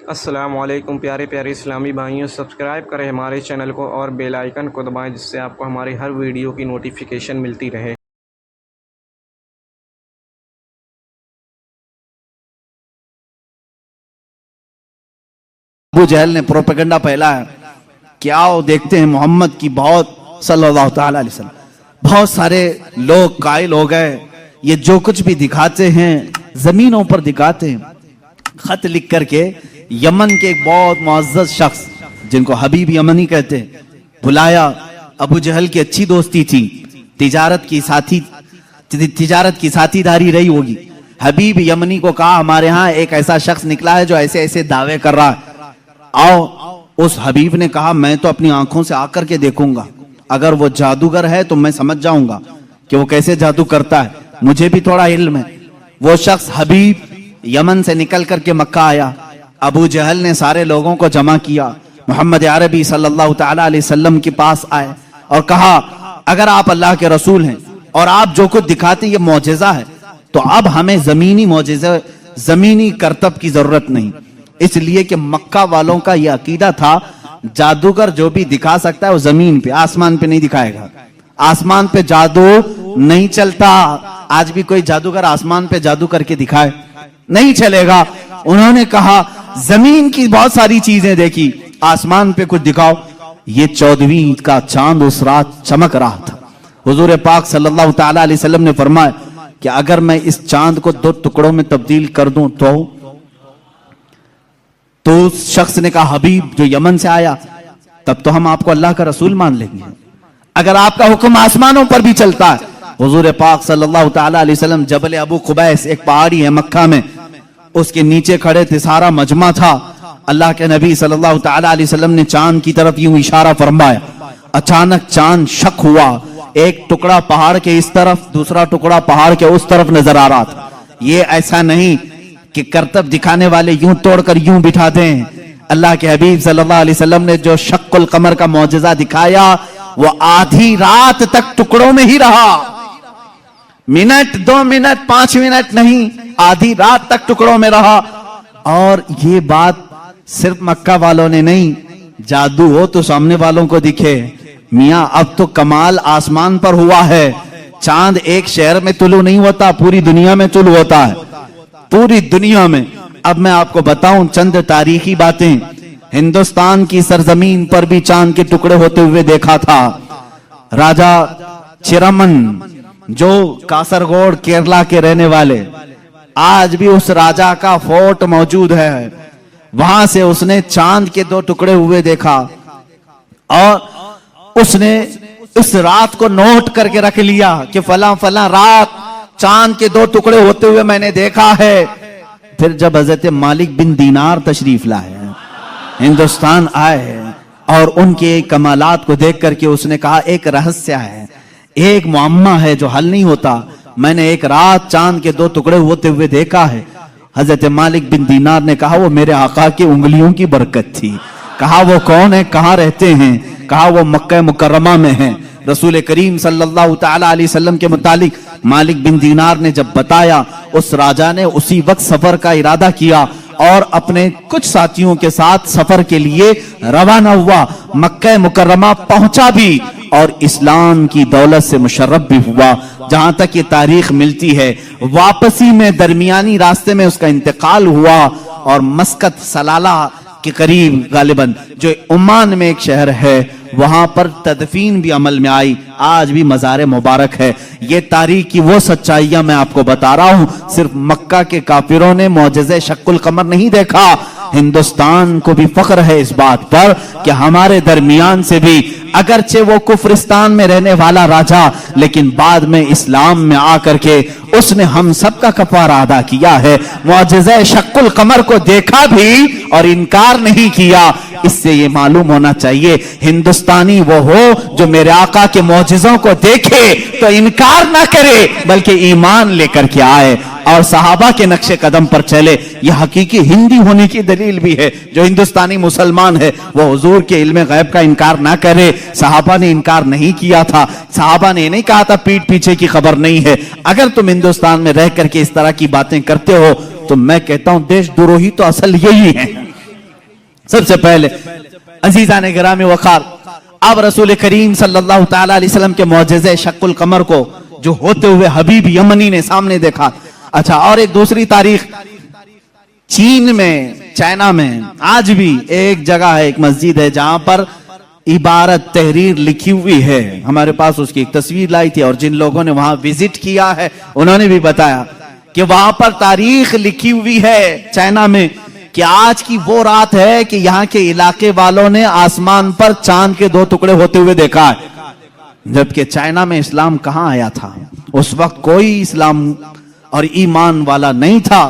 السلام علیکم پیارے پیارے اسلامی بھائیوں، سبسکرائب کریں ہمارے چینل کو اور بیل آئیکن کو دبائیں جس سے آپ کو ہماری ہر ویڈیو کی نوٹیفیکیشن ملتی رہے۔ ابو جہل نے پروپیگنڈا پھیلایا کہ آؤ دیکھتے ہیں محمد کی بہت صلی اللہ تعالی علیہ وسلم بہت سارے لوگ قائل ہو گئے، یہ جو کچھ بھی دکھاتے ہیں زمینوں پر دکھاتے ہیں۔ خط لکھ کر کے یمن کے ایک بہت معزز شخص جن کو حبیب یمنی کہتے ہیں بلایا۔ ابو جہل کی اچھی دوستی تھی، تجارت کی ساتھی داری رہی ہوگی۔ حبیب یمنی کو کہا ہمارے ہاں ایک ایسا شخص نکلا ہے جو ایسے ایسے دعوے کر رہا ہے، آؤ۔ اس حبیب نے کہا میں تو اپنی آنکھوں سے آ کر کے دیکھوں گا، اگر وہ جادوگر ہے تو میں سمجھ جاؤں گا کہ وہ کیسے جادو کرتا ہے، مجھے بھی تھوڑا علم ہے۔ وہ شخص حبیب یمن سے نکل کر کے مکہ آیا۔ ابو جہل نے سارے لوگوں کو جمع کیا، محمد عربی صلی اللہ تعالی علیہ وسلم کے پاس آئے اور کہا اگر آپ اللہ کے رسول ہیں اور آپ جو کچھ دکھاتے یہ معجزہ ہے تو اب ہمیں زمینی معجزہ، زمینی کرتب کی ضرورت نہیں، اس لیے کہ مکہ والوں کا یہ عقیدہ تھا جادوگر جو بھی دکھا سکتا ہے وہ زمین پہ، آسمان پہ نہیں دکھائے گا، آسمان پہ جادو نہیں چلتا۔ آج بھی کوئی جادوگر آسمان پہ جادو کر کے دکھائے نہیں چلے گا۔ انہوں نے کہا زمین کی بہت ساری چیزیں دیکھی، آسمان پہ کچھ دکھاؤ۔ یہ 14ویں عید کا چاند اس رات چمک رہا تھا۔ حضور پاک صلی اللہ تعالی علیہ وسلم نے فرمایا کہ اگر میں اس چاند کو 2 ٹکڑوں میں تبدیل کر دوں تو اس شخص نے کہا حبیب جو یمن سے آیا تب تو ہم آپ کو اللہ کا رسول مان لیں گے، اگر آپ کا حکم آسمانوں پر بھی چلتا ہے۔ حضور پاک صلی اللہ تعالی علیہ وسلم جبل ابو قبیس ایک پہاڑی ہے مکہ میں، اس کے نیچے کھڑے تھے، سارا مجمع تھا۔ اللہ کے نبی صلی اللہ تعالی علیہ وسلم نے چاند کی طرف یوں اشارہ فرمایا، اچانک چاند شک ہوا، ایک ٹکڑا پہاڑ کے اس طرف دوسرا ٹکڑا پہاڑ کے اس طرف نظر آ رہا تھا۔ یہ ایسا نہیں کہ کرتب دکھانے والے یوں توڑ کر یوں بٹھا دیں۔ اللہ کے حبیب صلی اللہ علیہ وسلم نے جو شق القمر کا معجزہ دکھایا وہ آدھی رات تک ٹکڑوں میں ہی رہا، منٹ 2 منٹ 5 منٹ نہیں، آدھی رات تک ٹکڑوں میں رہا۔ اور یہ بات صرف مکہ والوں نے نہیں، جادو ہو تو سامنے والوں کو دکھے۔ میاں اب تو کمال آسمان پر ہوا ہے، چاند ایک شہر میں طلوع نہیں ہوتا، پوری دنیا میں طلوع ہوتا ہے، پوری دنیا میں۔ اب میں آپ کو بتاؤں چند تاریخی باتیں۔ ہندوستان کی سرزمین پر بھی چاند کے ٹکڑے ہوتے ہوئے دیکھا تھا۔ راجہ چرمن جو کاسرگوڑ کیرلا کے رہنے والے، آج بھی اس راجہ کا فورٹ موجود ہے، وہاں سے اس نے چاند کے 2 ٹکڑے ہوئے دیکھا اور اس نے اس رات کو نوٹ کر کے رکھ لیا کہ فلاں فلاں رات چاند کے 2 ٹکڑے ہوتے ہوئے میں نے دیکھا ہے۔ پھر جب حضرت مالک بن دینار تشریف لائے ہندوستان آئے ہیں اور ان کے کمالات کو دیکھ کر کے اس نے کہا ایک رہسیہ ہے، ایک معمہ ہے جو حل نہیں ہوتا، میں نے ایک رات چاند کے 2 ٹکڑے ہوتے ہوئے دیکھا ہے۔ حضرت مالک بن دینار نے کہا وہ میرے آقا کی انگلیوں کی برکت تھی۔ کہا وہ کون ہے، کہاں رہتے ہیں؟ کہا وہ مکہ مکرمہ میں ہیں۔ رسول کریم صلی اللہ تعالی علیہ وسلم کے متعلق مالک بن دینار نے جب بتایا، اس راجہ نے اسی وقت سفر کا ارادہ کیا اور اپنے کچھ ساتھیوں کے ساتھ سفر کے لیے روانہ ہوا، مکہ مکرمہ پہنچا بھی اور اسلام کی دولت سے مشرف بھی ہوا۔ جہاں تک یہ تاریخ ملتی ہے واپسی میں درمیانی راستے میں اس کا انتقال ہوا اور مسقط سلالہ کے قریب غالباً جو عمان میں ایک شہر ہے وہاں پر تدفین بھی عمل میں آئی، آج بھی مزار مبارک ہے۔ یہ تاریخ کی وہ سچائیاں میں آپ کو بتا رہا ہوں، صرف مکہ کے کافروں نے معجزہ شق القمر نہیں دیکھا، ہندوستان کو بھی فخر ہے اس بات پر کہ ہمارے درمیان سے بھی اگرچہ وہ کفرستان میں رہنے والا راجہ لیکن بعد میں اسلام میں آ کر کے اس نے ہم سب کا کفارہ ادا کیا ہے، معجزہ شق القمر کو دیکھا بھی اور انکار نہیں کیا۔ اس سے یہ معلوم ہونا چاہیے ہندوستانی وہ ہو جو میرے آقا کے معجزوں کو دیکھے تو انکار نہ کرے بلکہ ایمان لے کر کے آئے اور صحابہ کے نقش قدم پر چلے۔ یہ حقیقی ہندی ہونے کی دلیل بھی ہے، جو ہندوستانی مسلمان ہے وہ حضور کے علم غیب کا انکار نہ کرے۔ صحابہ نے انکار نہیں کیا تھا، صحابہ نے نہیں کہا تھا پیٹ پیچھے کی خبر نہیں ہے۔ اگر تم ہندوستان میں رہ کر کے اس طرح کی باتیں کرتے ہو تو میں کہتا ہوں دیش دروہی تو اصل یہی ہے، سب سے پہلے عزیزان گرامی وقار، اب رسول کریم صلی اللہ تعالی علیہ وسلم کے معجزے شق القمر کو جو ہوتے ہوئے حبیب یمنی نے سامنے دیکھا. اچھا، اور ایک دوسری تاریخ، چین میں، چائنا میں آج بھی ایک جگہ ہے، ایک مسجد ہے جہاں پر عبارت تحریر لکھی ہوئی ہے. ہمارے پاس اس کی ایک تصویر لائی تھی، اور جن لوگوں نے وہاں وزٹ کیا ہے انہوں نے بھی بتایا کہ وہاں پر تاریخ لکھی ہوئی ہے چائنا میں کہ آج کی وہ رات ہے کہ یہاں کے علاقے والوں نے آسمان پر چاند کے 2 ٹکڑے ہوتے ہوئے دیکھا ہے. جبکہ چائنا میں اسلام کہاں آیا تھا؟ اس وقت کوئی اسلام اور ایمان والا نہیں تھا.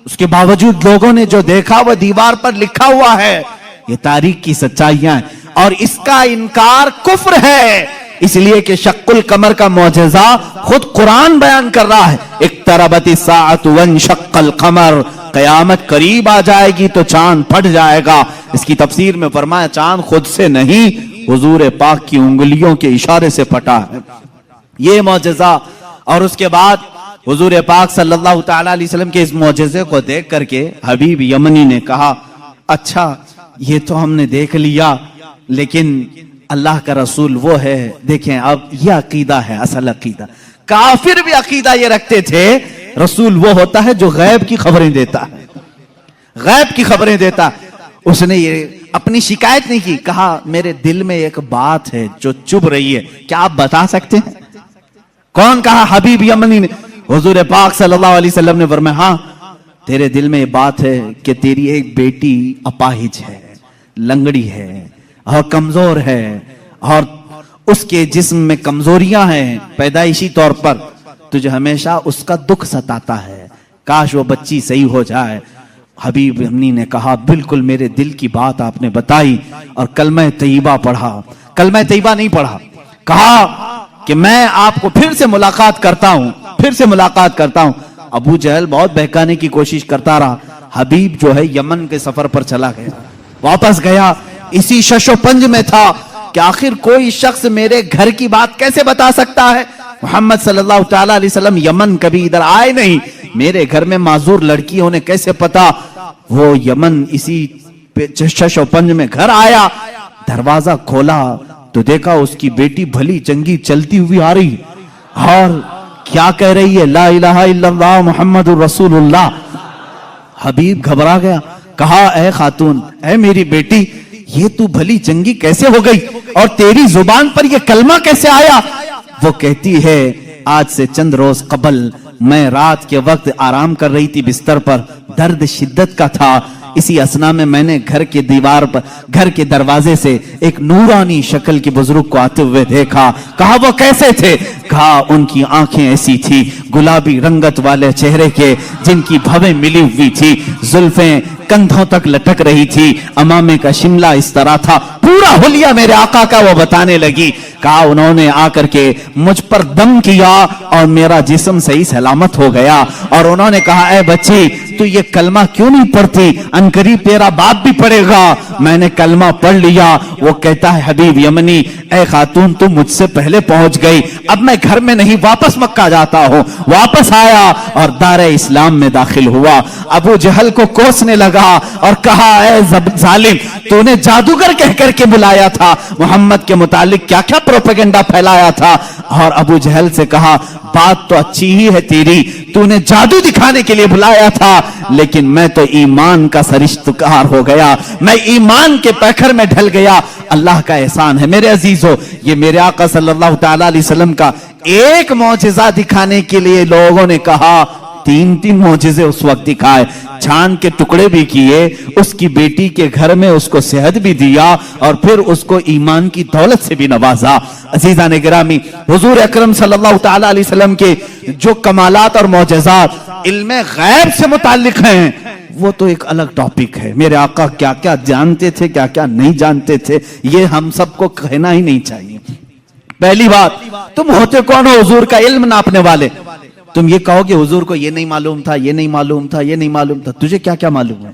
اس کے باوجود لوگوں نے جو دیکھا وہ دیوار پر لکھا ہوا ہے. یہ تاریخ کی سچائیاں ہیں، اور اس کا انکار کفر ہے. اس لیے کہ شق القمر کا معجزہ خود قرآن بیان کر رہا ہے. اقتربت الساعۃ وانشق القمر، قیامت قریب آ جائے گی تو چاند پھٹ جائے گا. اس کی تفسیر میں فرمایا چاند خود سے نہیں، حضور پاک کی انگلیوں کے اشارے سے پھٹا ہے. یہ معجزہ، اور اس کے بعد حضور پاک صلی اللہ تعالی علیہ وسلم کے اس معجزے کو دیکھ کر کے حبیب یمنی نے کہا اچھا یہ تو ہم نے دیکھ لیا، لیکن اللہ کا رسول وہ ہے. دیکھیں اب یہ عقیدہ ہے، اصل عقیدہ. کافر بھی عقیدہ یہ رکھتے تھے رسول وہ ہوتا ہے جو غیب کی خبریں دیتا ہے، غیب کی خبریں دیتا. اس نے یہ اپنی شکایت نہیں کی، کہا میرے دل میں ایک بات ہے جو چبھ رہی ہے، کیا آپ بتا سکتے ہیں؟ کون کہا؟ حبیب یمنی نے. حضور پاک صلی اللہ علیہ وسلم نے فرمایا ہاں تیرے دل میں یہ بات ہے کہ تیری ایک بیٹی اپاہج ہے، لنگڑی ہے اور کمزور ہے، اور اس کے جسم میں کمزوریاں ہیں پیدائشی طور پر، تجھے ہمیشہ اس کا دکھ ستاتا ہے، کاش وہ بچی صحیح ہو جائے. حبیب یمنی نے کہا بالکل میرے دل کی بات آپ نے بتائی، اور کلمہ طیبہ پڑھا. کلمہ طیبہ نہیں پڑھا، کہا کہ میں آپ کو پھر سے ملاقات کرتا ہوں، پھر سے ملاقات کرتا ہوں. ابو جہل بہت بہکانے کی کوشش کرتا رہا. حبیب جو ہے یمن کے سفر پر چلا گیا، واپس گیا، اسی شش و پنج میں تھا کہ آخر کوئی شخص میرے گھر کی بات کیسے بتا سکتا ہے؟ محمد صلی اللہ تعالی علیہ وسلم یمن کبھی ادھر آئے نہیں، میرے گھر میں معذور لڑکیوں نے کیسے پتا؟ وہ یمن اسی شش و پنج میں گھر آیا، دروازہ کھولا تو دیکھا اس کی بیٹی بھلی چنگی چلتی ہوئی آ رہی، اور کیا کہہ رہی ہے؟ لا الہ الا اللہ محمد رسول اللہ. حبیب گھبرا گیا، کہا اے خاتون، اے میری بیٹی، یہ تو بھلی چنگی کیسے ہو گئی اور تیری زبان پر یہ کلمہ کیسے آیا؟ وہ کہتی ہے آج سے چند روز قبل میں رات کے وقت آرام کر رہی تھی بستر پر، درد شدت کا تھا، اسی اسنا میں میں نے گھر کے دیوار پر، گھر کے دروازے سے ایک نورانی شکل کے بزرگ کو آتے ہوئے دیکھا. کہا وہ کیسے تھے؟ کہا ان کی آنکھیں ایسی تھی گلابی رنگت والے چہرے کے جن کی بھویں ملی ہوئی تھی، زلفیں کندھوں تک لٹک رہی تھی، امامے کا شملہ اس طرح تھا، پورا حلیہ میرے آقا کا وہ بتانے لگی. کہا انہوں نے آ کر کے مجھ پر دم کیا اور میرا جسم صحیح سلامت ہو گیا، اور انہوں نے کہا اے بچی تو یہ کلمہ کیوں نہیں پڑھتی؟ انقریب تیرا باپ بھی پڑھے گا. میں نے کلمہ پڑھ لیا. وہ کہتا ہے حبیب یمنی اے خاتون تو مجھ سے پہلے پہنچ گئی، اب میں گھر میں نہیں واپس مکہ جاتا ہوں. واپس آیا اور دار اسلام میں داخل ہوا. ابو جہل کو کوسنے لگا اور کہا اے ظالم تو نے جادوگر کہہ کر کے بلایا تھا، محمد کے متعلق کیا کیا پروپیگنڈا پھیلایا تھا. اور ابو جہل سے کہا بات تو اچھی ہی ہے تیری، تو نے جادو دکھانے کے لیے بلایا تھا، لیکن میں تو ایمان کا سرشتکار ہو گیا، میں ایمان کے پیکر میں ڈھل گیا. اللہ کا احسان ہے میرے عزیزو، یہ میرے آقا صلی اللہ تعالی علیہ وسلم کا ایک معجزہ دکھانے کے لیے لوگوں نے کہا 3 معجزے اس وقت دکھائے، چاند کے ٹکڑے بھی کیے، اس کی بیٹی کے گھر میں اس کو صحت بھی دیا، اور پھر اس کو ایمان کی دولت سے بھی نوازا. عزیزان گرامی، حضور اکرم صلی اللہ تعالی علیہ وسلم کے جو کمالات اور معجزات علم غیب سے متعلق ہیں وہ تو ایک الگ ٹاپک ہے. میرے آقا کیا کیا جانتے تھے، کیا کیا نہیں جانتے تھے، یہ ہم سب کو کہنا ہی نہیں چاہیے. پہلی بات، تم ہوتے کون ہو حضور کا علم ناپنے والے؟ تم یہ کہو کہ حضور کو یہ نہیں معلوم تھا، یہ نہیں معلوم تھا، یہ نہیں معلوم تھا. تجھے کیا کیا معلوم ہے؟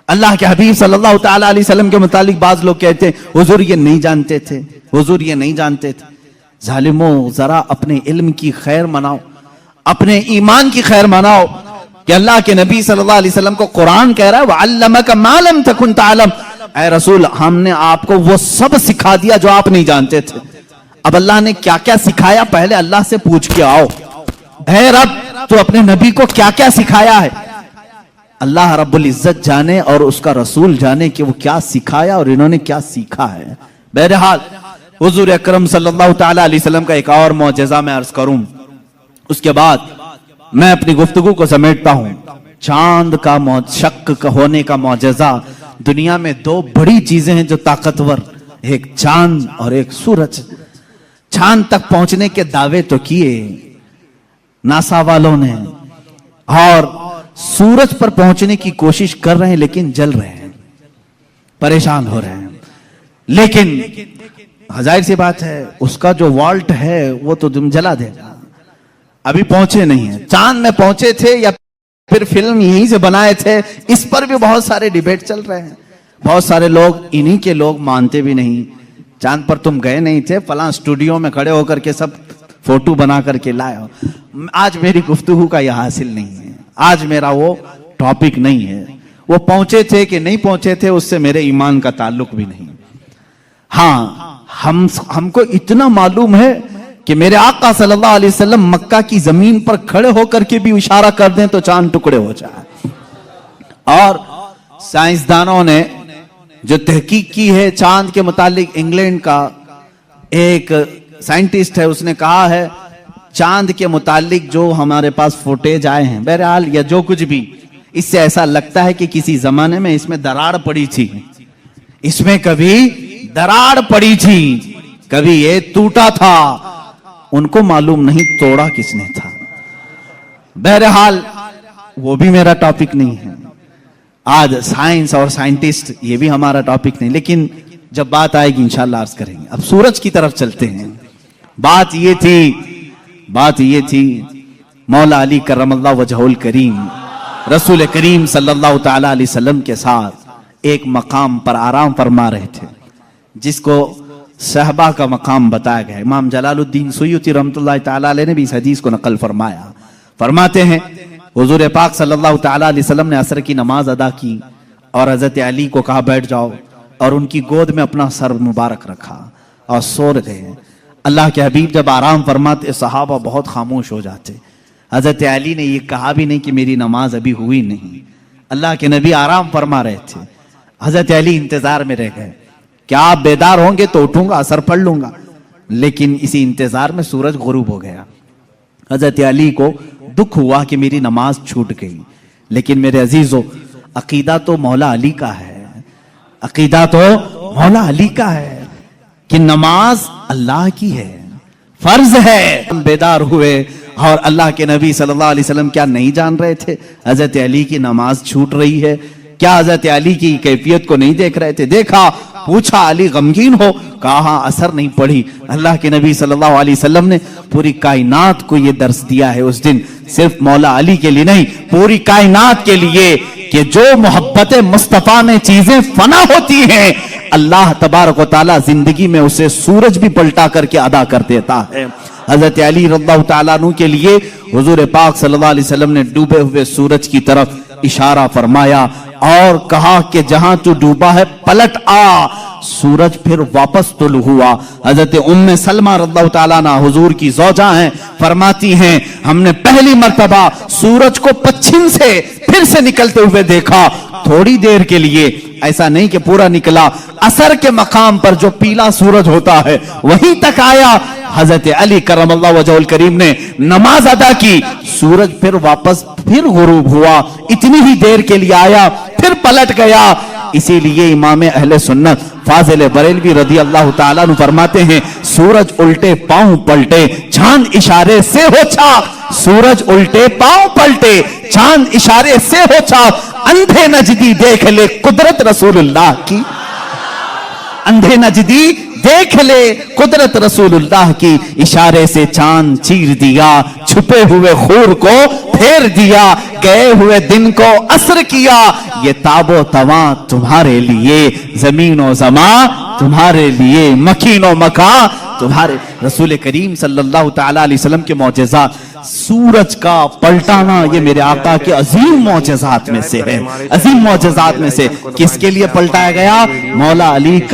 اللہ کے حبیب صلی اللہ تعالی علیہ وسلم کے متعلق بعض لوگ کہتے ہیں حضور یہ نہیں جانتے تھے، حضور یہ نہیں جانتے تھے. ظالموں، ذرا اپنے علم کی خیر مناؤ، اپنے ایمان کی خیر مناؤ کہ اللہ کے نبی صلی اللہ علیہ وسلم کو قرآن کہہ رہا ہے وَعَلَّمَكَ مَا لَمْ تَكُنْ تَعْلَمْ. اے رسول ہم نے آپ کو وہ سب سکھا دیا جو آپ نہیں جانتے تھے. اب اللہ نے کیا کیا سکھایا پہلے اللہ سے پوچھ کے آؤ. اے رب تو اپنے نبی کو کیا کیا سکھایا ہے؟ اللہ رب العزت جانے اور اس کا رسول جانے کہ وہ کیا سکھایا اور انہوں نے کیا سیکھا ہے. بہرحال حضور اکرم صلی اللہ تعالی علیہ وسلم کا ایک اور معجزہ میں عرض کروں, اس کے بعد میں اپنی گفتگو کو سمیٹتا ہوں. چاند کا شق کا ہونے کا معجزہ. دنیا میں دو بڑی چیزیں ہیں جو طاقتور, ایک چاند اور ایک سورج. چاند تک پہنچنے کے دعوے تو کیے ناسا والوں نے, اور سورج پر پہنچنے کی کوشش کر رہے ہیں لیکن جل رہے ہیں, پریشان ہو رہے ہیں. لیکن ظاہر سی بات ہے اس کا جو والٹ ہے وہ تو تم جلا دے گا. ابھی پہنچے نہیں ہیں. چاند میں پہنچے تھے یا پھر فلم یہیں سے بنائے تھے, اس پر بھی بہت سارے ڈیبیٹ چل رہے ہیں. بہت سارے لوگ انہی کے لوگ مانتے بھی نہیں چاند پر تم گئے نہیں تھے, فلاں اسٹوڈیو میں کھڑے ہو کر کے سب فوٹو بنا کر کے لائے ہو. آج میری گفتگو کا یہ حاصل نہیں ہے, آج میرا وہ ٹاپک نہیں ہے. وہ پہنچے تھے کہ نہیں پہنچے تھے اس سے میرے ایمان کا تعلق بھی نہیں. ہاں ہم کو اتنا معلوم ہے کہ میرے آقا صلی اللہ علیہ وسلم مکہ کی زمین پر کھڑے ہو کر کے بھی اشارہ کر دیں تو چاند ٹکڑے ہو جائے. اور سائنسدانوں نے جو تحقیق کی ہے چاند کے متعلق, انگلینڈ کا ایک سائنٹسٹ ہے, اس نے کہا ہے چاند کے متعلق جو ہمارے پاس فوٹیج آئے ہیں بہرحال یا جو کچھ بھی, اس سے ایسا لگتا ہے کہ کسی زمانے میں اس میں دراڑ پڑی تھی, اس میں کبھی دراڑ پڑی تھی, کبھی یہ ٹوٹا تھا. ان کو معلوم نہیں توڑا کس نے تھا. بہرحال وہ بھی میرا ٹاپک نہیں ہے. آج سائنس اور سائنٹسٹ یہ بھی ہمارا ٹاپک نہیں, لیکن جب بات آئے گی انشاءاللہ عرض کریں گے. اب سورج کی طرف چلتے ہیں. بات یہ تھی مولا علی کرم اللہ وجہہ الکریم رسول کریم صلی اللہ تعالی علیہ وسلم کے ساتھ ایک مقام پر آرام فرما رہے تھے جس کو صحبہ کا مقام بتایا گیا. امام جلال الدین سیوطی رحمۃ اللہ تعالی علیہ نے بھی اس حدیث کو نقل فرمایا. فرماتے ہیں حضور پاک صلی اللہ تعالی علیہ وسلم نے عصر کی نماز ادا کی اور حضرت علی کو کہا بیٹھ جاؤ, اور ان کی گود میں اپنا سر مبارک رکھا اور سو رہے. اللہ کے حبیب جب آرام فرماتے صحابہ بہت خاموش ہو جاتے. حضرت علی نے یہ کہا بھی نہیں کہ میری نماز ابھی ہوئی نہیں. اللہ کے نبی آرام فرما رہے تھے, حضرت علی انتظار میں رہ گئے. کیا آپ بیدار ہوں گے تو اٹھوں گا اثر پڑھ لوں گا, لیکن اسی انتظار میں سورج غروب ہو گیا. حضرت علی کو دکھ ہوا کہ میری نماز چھوٹ گئی. لیکن میرے عزیزو, عقیدہ تو مولا علی کا ہے, عقیدہ تو مولا علی کا ہے کہ نماز اللہ کی ہے, فرض ہے. ہم بیدار ہوئے اور اللہ کے نبی صلی اللہ علیہ وسلم کیا نہیں جان رہے تھے حضرت علی کی نماز چھوٹ رہی ہے؟ کیا حضرت علی کی کیفیت کو نہیں دیکھ رہے تھے؟ دیکھا, پوچھا علی غمگین ہو, کہا اثر نہیں پڑی. اللہ کے نبی صلی اللہ علیہ وسلم نے پوری کائنات کو یہ درس دیا ہے اس دن, صرف مولا علی کے لیے نہیں پوری کائنات کے لیے, کہ جو محبت مصطفیٰ میں چیزیں فنا ہوتی ہیں اللہ تبارک و تعالی زندگی میں اسے سورج بھی پلٹا کر کے ادا کر دیتا ہے. حضرت علی رضی اللہ تعالیٰ عنہ کے لیے حضور پاک صلی اللہ علیہ وسلم نے ڈوبے ہوئے سورج کی طرف اشارہ فرمایا اور کہا کہ جہاں تو ڈوبا ہے پلٹ آ. سورج پھر واپس طلوع ہوا. حضرت ام سلمہ رضی اللہ تعالیٰ عنہ حضور کی زوجہ ہیں, فرماتی ہیں ہم نے پہلی مرتبہ سورج کو پچھم سے پھر سے نکلتے ہوئے دیکھا, تھوڑی دیر کے لیے, ایسا نہیں کہ پورا نکلا. عصر کے مقام پر جو پیلا سورج ہوتا ہے وہیں تک آیا. حضرت علی کرم اللہ وجہ الکریم نے نماز ادا کی, سورج پھر واپس پھر غروب ہوا, اتنی ہی دیر کے لیے آیا پھر پلٹ گیا. اسی لیے امام اہل سنت فاضل بریلوی رضی اللہ تعالیٰ عنہ فرماتے ہیں سورج الٹے پاؤں پلٹے چاند اشارے سے ہو چاک. سورج الٹے پاؤں پلٹے چاند اشارے سے ہو چاک. اندھے نجدی دیکھ لے قدرت رسول اللہ کی, اندھے نجدی دیکھ لے قدرت رسول اللہ کی. اشارے سے چاند چیر دیا, چھپے ہوئے خور کو پھیر دیا, گئے ہوئے دن کو عصر کیا. یہ تاب و تواں تمہارے لیے, زمین و زمان تمہارے لیے, مکین و مکان تمہارے رسول کریم صلی اللہ تعالی علیہ وسلم کے معجزات، سورج کا پلٹانا یہ میرے آقا کے عظیم معجزات میں سے ہے، عظیم معجزات میں سے۔ کس کے لیے پلٹایا گیا؟ مولا علی کا